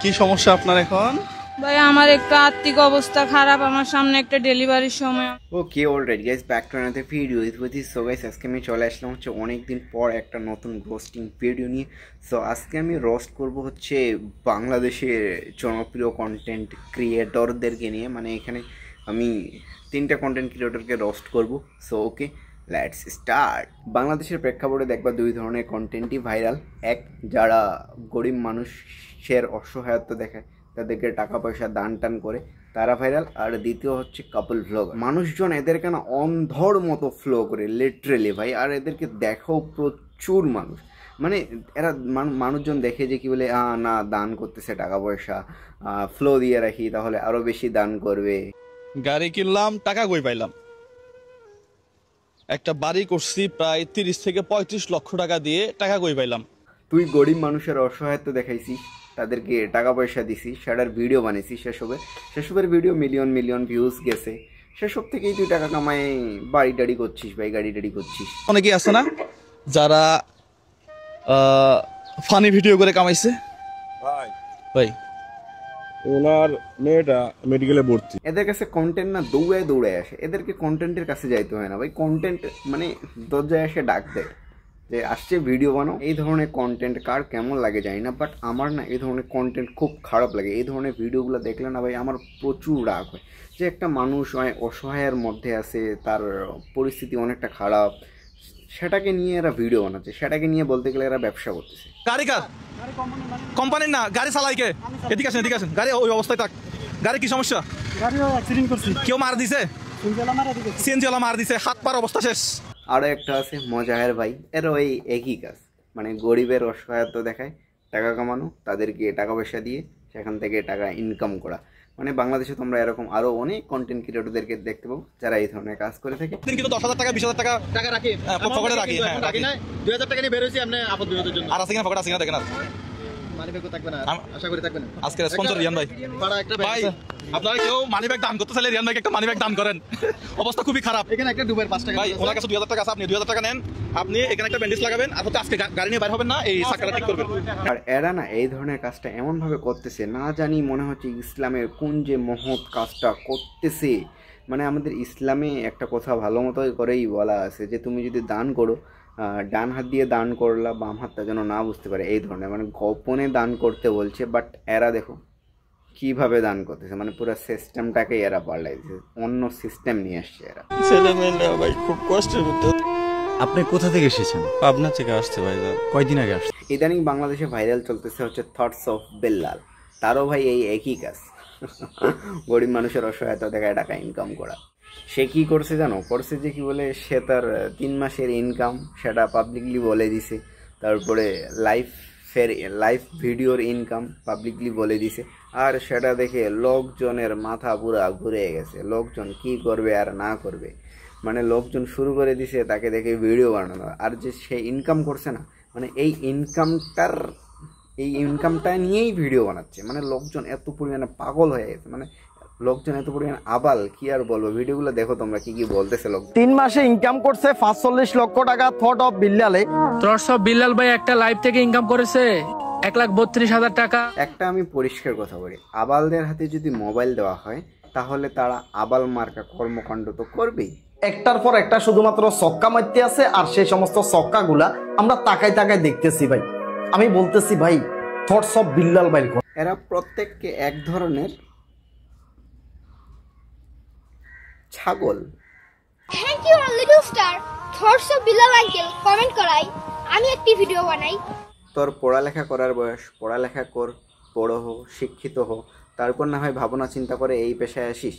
কি সমস্যা আপনার এখন? ভাই আমার একটু আর্থিক অবস্থা খারাপ, আমার সামনে একটা ডেলিভারির সময়। Okay alright guys, back to another video with so guys, আজকে আমি চলে আসলাম হচ্ছে অনেকদিন পর একটা নতুন রোস্টিং ভিডিও নিয়ে। সো আজকে আমি রোস্ট করব হচ্ছে বাংলাদেশের জনপ্রিয় কন্টেন্ট ক্রিয়েটরদেরকে নিয়ে। মানে এখানে আমি 3টা কন্টেন্ট ক্রিয়েটরকে রোস্ট করব। So okay let's start. বাংলাদেশের প্রেক্ষাপটে দেখবা 2 ধরনের কন্টেন্টই ভাইরাল। এক, যারা গরিব মানুষের অসহায়ত্ব দেখায়, তাদেরকে টাকা পয়সা দান টান করে, তারা ভাইরাল। আর দ্বিতীয় হচ্ছে কাপল ভ্লগ। মানুষজন এদেরকে না অন্ধর মতো ফ্লো করে লিটারেলি ভাই। আর এদেরকে দেখাও প্রচুর মানুষ, মানে এরা মানুষজন দেখে যে কি বলে না দান করতেছে টাকা পয়সা, ফ্লো দিয়ে রাখি তাহলে আরো বেশি দান করবে। গাড়ি কিনলাম, টাকা কই পাইলাম? একটা বাড়ি করছি প্রায় 30 থেকে 35 লক্ষ টাকা দিয়ে, টাকা কই পাইলাম? তুই গরিব মানুষের অসহায়ত্ব দেখাইছিস, তাদেরকে টাকা পয়সা দিছিস, সেটার ভিডিও বানিয়েছিস, সেসবের ভিডিও মিলিয়ন মিলিয়ন ভিউজ গেছে। সেসব থেকেই তুই টাকা কামাই বাড়ি টাড়ি করছিস ভাই, গাড়ি টাড়ি করছিস। অনেকেই আছে না যারা ফানি ভিডিও করে কামাইছে ভাই, ওনার মেয়েটা মেডিকেলে ভর্তি। এদের কাছে কন্টেন্ট না দৌড়ায় দৌড়ায় আসে, এদেরকে কন্টেন্টের কাছে যাইতে হয় না ভাই। কন্টেন্ট মানে দরজায় এসে ডাক দেয় যে আসছে ভিডিও বানাও। এই ধরনের কন্টেন্ট কার কেমন লাগে জানি না, বাট আমার না এই ধরনের কন্টেন্ট খুব খারাপ লাগে। এই ধরনের ভিডিওগুলো দেখলে না ভাই আমার প্রচুর রাগ হয় যে একটা মানুষ অসহায়ের মধ্যে আছে, তার পরিস্থিতি অনেকটা খারাপ, সেটাকে নিয়ে এরা ভিডিও বানাচ্ছে, সেটাকে নিয়ে বলতে গেলে এরা ব্যবসা করতেছে। গাড়ি কার? কোম্পানির না, গাড়ি চালাই কে? এদিকে আসেন, এদিকে আসেন। গাড়ি ওই অবস্থায় থাক। গাড়ি কি সমস্যা? গাড়ি অ্যাক্সিডেন্ট করছে, কেউ মার দিছে? সিএনজিওয়ালা মার দিছে, হাত পার অবস্থা শেষ। আরও একটা আছে মজাহের ভাই, এরও এই একই কাজ, মানে গরিবের অসহায়ত্ব দেখায়, টাকা কামানো, তাদেরকে টাকা পয়সা দিয়ে সেখান থেকে টাকা ইনকাম করা। মানে বাংলাদেশে তোমরা এরকম আরো অনেক কন্টেন্ট ক্রিয়েটরদেরকে দেখতে পাবো যারা এই ধরনের কাজ করে থাকে। কিন্তু 10,000 টাকা 20,000 টাকা টাকা রাখি পকেটে রাখি, হ্যাঁ রাখি না। 2000 টাকা নিয়ে বের হইছি আপনি আপদ বিপদের জন্য। আর আছে কিনা পকেটে আছে কিনা দেখেন। আর মানি ব্যাগও থাকবে না, আশা করি থাকবে না। আজকে স্পন্সর রিয়ান ভাই, পাড়া একটা ভাই আপনারা কেউ মানি ব্যাগ দান করতে চাইলে রিয়ান ভাইকে একটা মানি ব্যাগ দান করেন। অবস্থা খুবই খারাপ। এখানে একটা ডুবের 5 টাকা ভাই, ওনার কাছে 2000 টাকা আছে, আপনি 2000 টাকা নেন, আপনি এখানে একটা ব্যান্ডেজ লাগাবেন, আর হচ্ছে আজকে গাড়ি নিয়ে বাইরে হবেন না, এই চাকাটা ঠিক করবেন। আর এরা না এই ধরনের কাজটা এমন ভাবে করতেছে, না জানি মনে হচ্ছে ইসলামের কোন যে মহৎ কাজটা করতেছে। মানে আমাদের ইসলামে একটা কথা ভালো মতোই করেই বলা আছে যে তুমি যদি দান করো, ডান হাত দিয়ে দান করলা, বাম হাতটা যেন না বুঝতে পারে, এই ধরনের মানে গোপনে দান করতে বলছে। বাট এরা দেখো কিভাবে দান করতেছে, মানে পুরো সিস্টেমটাকে এরা পাল্টাইছে, অন্য সিস্টেম নিয়ে আসছে এরা। ছেলে মেয়েরা ভাই খুব কষ্টের মধ্যে। আপনি কোথা থেকে এসেছেন? পাবনা থেকে আসছে ভাই। কয়দিন আগে আসছেন? ইদানিং বাংলাদেশে ভাইরাল চলতেছে হচ্ছে থটস অফ বেল্লাল। তারও ভাই এই একই কাজ, গরিব মানুষের অসহায়তা দেখায় টাকা ইনকাম করা। সে কি করছে জানো? করছে যে কি বলে, সে তার 3 মাসের ইনকাম সেটা পাবলিকলি বলে দিছে। তারপরে লাইভ ভিডিওর ইনকাম পাবলিকলি বলে দিছে। আর সেটা দেখে লোকজনের মাথা পুরা ঘুরে গেছে, লোকজন কি করবে আর না করবে। মানে লোকজন শুরু করে দিছে তাকে দেখে ভিডিও বানানো। আর যে সে ইনকাম করছে না, মানে এই ইনকামটা নিয়েই ভিডিও বানাচ্ছে। মানে লোকজন এত পরিমাণে পাগল হয়ে গেছে, মানে লোকজন এত পরিমাণে আবাল, কি আর বলবো। ভিডিওগুলো দেখো তোমরা কি কি বলতেছে লোক। 3 মাসে ইনকাম করছে 45 লক্ষ টাকা থট অফ বিল্লালে। থটস অফ বিল্লাল ভাই একটা লাইভ থেকে ইনকাম করেছে 1,32,000 টাকা। একটা আমি পরিষ্কার কথা বলি, আবালদের হাতে যদি মোবাইল দেওয়া হয় তাহলে তারা আবাল মার্কা কর্মকাণ্ড তো করবেই। একটার পর একটা শুধুমাত্র সক্কা মারতে আছে, আর সেই সমস্ত সক্কাগুলা আমরা তাকায় তাকায় দেখতেছি ভাই। আমি বলতেছি ভাই, থটস অফ বিল্লাল ভাই এরা প্রত্যেককে এক ধরনের ছাগল। Thank you little star thoughts of Billal uncle comment করাই আমি একটি ভিডিও বানাই। তোর পড়ালেখা করার বয়স, পড়ালেখা কর, বড় হো, শিক্ষিত হো, তারপর না হয় ভাবনা চিন্তা করে এই পেশায় আসিস।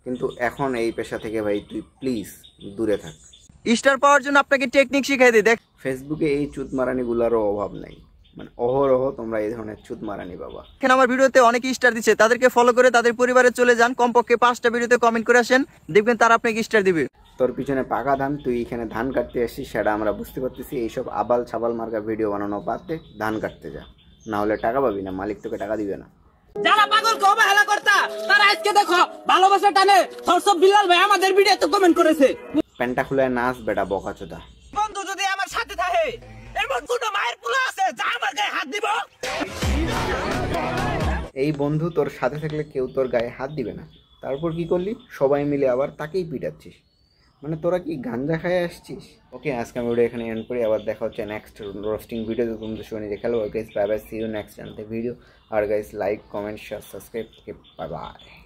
কিন্তু এখন এই পেশা থেকে ভাই তুই প্লিজ দূরে থাক। স্টার পাওয়ার জন্য আপনাকে টেকনিক শিখাই দিই। দেখ ফেসবুকে এই চুতমারানিগুলোরও অভাব নাই, মানে অহরহ তোমরা এই ধরনের চুতমারানি বাবা। এখানে আমার ভিডিওতে অনেক স্টার দিচ্ছে, তাদেরকে ফলো করে তাদের পরিবারে চলে যান, কমপক্ষে 5টা ভিডিওতে কমেন্ট করে আসেন, দেখবেন তারা আপনাকে স্টার দিবে। তোর পিছনে পাকা ধান, তুই এখানে ধান কাটতে আসিস, সেটা আমরা বুঝতে পারতেছি। এইসব আবাল ছাবাল মার্কা ভিডিও বানানো বাদ দে, ধান কাটতে যা, না হলে টাকা পাবি না, মালিক তোকে টাকা দিবে না। যারা পাগলকে অবহেলা করতা তারা আজকে দেখো ভালোবাসা টানে থটস অফ বিল্লাল ভাই আমাদের ভিডিওতে কমেন্ট করেছে। প্যান্টা খুলে নাচ বেটা বকাচোদা। বন্ধু যদি আমার সাথে থাকে, এমন কোন মায়ের পোলা আছে যা আমার গায়ে হাত দিব? এই বন্ধু তোর সাথে থাকলে কেউ তোর গায়ে হাত দিবে না, তারপর কি করলি, সবাই মিলে আবার তাকেই পিটাচ্ছিস। মানে তোরা কি গাঞ্জা খায় আসছিস? ওকে, আজকে আমি ভিডিও এখানে এন্ড করি। আবার দেখা হচ্ছে নেক্সট রোস্টিং ভিডিওতে। তোমাদের সঙ্গে নিজে খেলো। Guys bye bye, see you next video. আর guys like, comment, share, subscribe. Bye by.